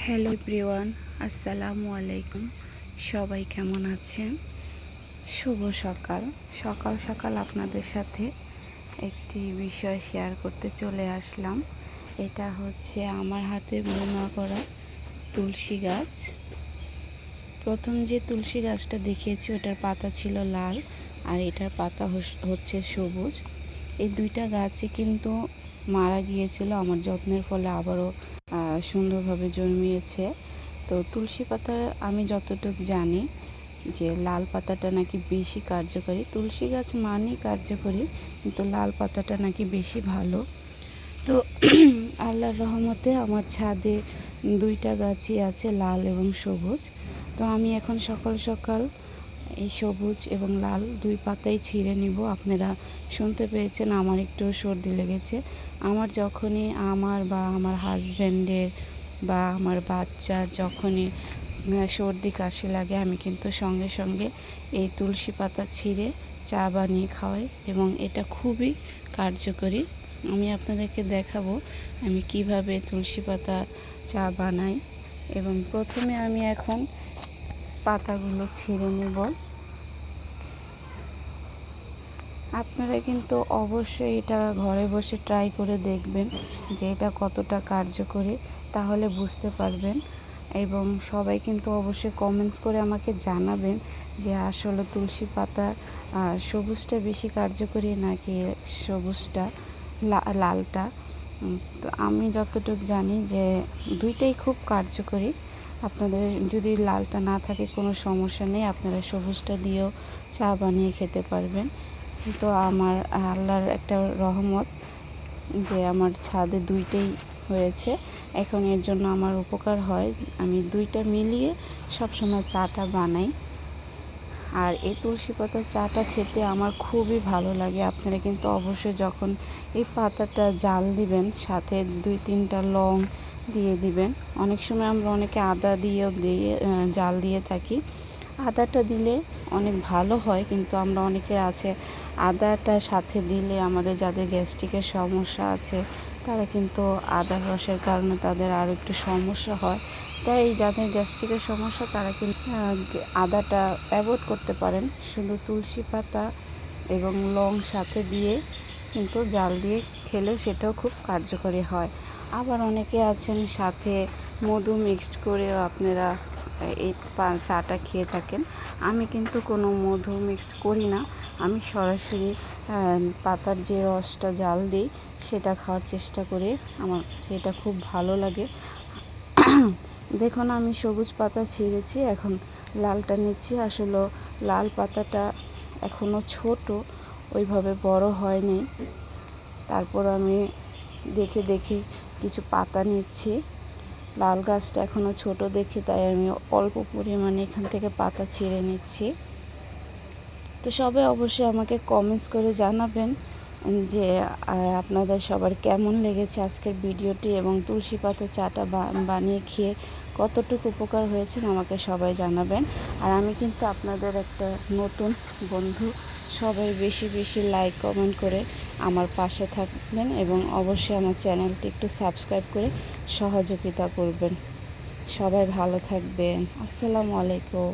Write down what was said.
Hello everyone, আসসালামু আলাইকুম। সবাই কেমন আছেন? শুভ সকাল। সকাল সকাল আপনাদের সাথে একটি বিষয় শেয়ার করতে চলে আসলাম। এটা হচ্ছে আমার হাতে বোনা করা তুলসী গাছ। প্রথম যে তুলসী গাছটা দেখিয়েছি ওটার পাতা ছিল লাল, আর এটার পাতা হচ্ছে সবুজ। এই দুইটা গাছই কিন্তু মারা গিয়েছিল, আমার যত্নের ফলে আবারও সুন্দরভাবে জন্মিয়েছে। তো তুলসী পাতার আমি যতটুকু জানি যে লাল পাতাটা নাকি বেশি কার্যকরী। তুলসী গাছ মানেই কার্যকরী, কিন্তু লাল পাতাটা নাকি বেশি ভালো। তো আল্লাহর রহমতে আমার ছাদে দুইটা গাছই আছে, লাল এবং সবুজ। তো আমি এখন সকাল সকাল এই সবুজ এবং লাল দুই পাতাই ছিঁড়ে নিব। আপনারা শুনতে পেয়েছেন আমার একটু সর্দি লেগেছে। আমার যখনই বা আমার হাজব্যান্ডের বা আমার বাচ্চার যখনই সর্দি কাশি লাগে, আমি কিন্তু সঙ্গে সঙ্গে এই তুলসী পাতা ছিঁড়ে চা বানিয়ে খাওয়াই, এবং এটা খুবই কার্যকরী। আমি আপনাদেরকে দেখাবো আমি কিভাবে তুলসী পাতা চা বানাই। এবং প্রথমে আমি এখন পাতাগুলো ছিঁড়ে নেব। আপনারা কিন্তু অবশ্যই এটা ঘরে বসে ট্রাই করে দেখবেন যে এটা কতটা কার্যকরী, তাহলে বুঝতে পারবেন। এবং সবাই কিন্তু অবশ্যই কমেন্টস করে আমাকে জানাবেন যে আসলে তুলসী পাতা সবুজটা বেশি কার্যকরী নাকি সবুজটা লালটা। তো আমি যতটুকু জানি যে দুইটাই খুব কার্যকরী। আপনাদের যদি লালটা না থাকে কোনো সমস্যা নেই, আপনারা সবুজটা দিয়েও চা বানিয়ে খেতে পারবেন। তো আমার আল্লাহর একটা রহমত যে আমার ছাদে দুইটাই হয়েছে। এখন এর জন্য আমার উপকার হয়, আমি দুইটা মিলিয়ে সবসময় চাটা বানাই। আর এই তুলসী পাতার চাটা খেতে আমার খুবই ভালো লাগে। আপনারা কিন্তু অবশ্যই যখন এই পাতাটা জাল দিবেন, সাথে 2-3টা লং দিয়ে দিবেন। অনেক সময় আমরা অনেকে আদা দিয়েও জাল দিয়ে থাকি। আদাটা দিলে অনেক ভালো হয়, কিন্তু আমরা অনেকে আছে আদাটা সাথে দিলে আমাদের যাদের গ্যাস্ট্রিকের সমস্যা আছে তারা কিন্তু আদার রসের কারণে তাদের আরও একটু সমস্যা হয়। তাই যাদের গ্যাস্ট্রিকের সমস্যা তারা কিন্তু আদাটা অ্যাভয়েড করতে পারেন। শুধু তুলসী পাতা এবং লং সাথে দিয়ে কিন্তু জাল দিয়ে খেলেও সেটাও খুব কার্যকরী হয়। আবার অনেকে আছেন সাথে মধু মিক্সড করেও আপনারা এই চাটা খেয়ে থাকেন। আমি কিন্তু কোনো মধু মিক্সড করি না, আমি সরাসরি পাতার যে রসটা জাল দিই সেটা খাওয়ার চেষ্টা করি। আমার কাছে এটা খুব ভালো লাগে। দেখুন আমি সবুজ পাতা ছিঁড়েছি, এখন লালটা নিচ্ছি। আসলে লাল পাতাটা এখনও ছোট, ওইভাবে বড় হয়নি। তারপর আমি দেখে দেখে কিছু পাতা নিচ্ছি। লাল গাছটা এখনও ছোট দেখে তাই আমি অল্প পরিমাণে এখান থেকে পাতা ছিঁড়ে নিচ্ছি। তো সবাই অবশ্যই আমাকে কমেন্টস করে জানাবেন যে আপনাদের সবার কেমন লেগেছে আজকের ভিডিওটি, এবং তুলসী পাতা চাটা বানিয়ে খেয়ে কতটুকু উপকার হয়েছে আমাকে সবাই জানাবেন। আর আমি কিন্তু আপনাদের একটা নতুন বন্ধু, সবাই বেশি বেশি লাইক কমেন্ট করে আমার পাশে থাকবেন, এবং অবশ্যই আমার চ্যানেলটি একটু সাবস্ক্রাইব করে সহযোগিতা করবেন। সবাই ভালো থাকবেন। আসসালামু আলাইকুম।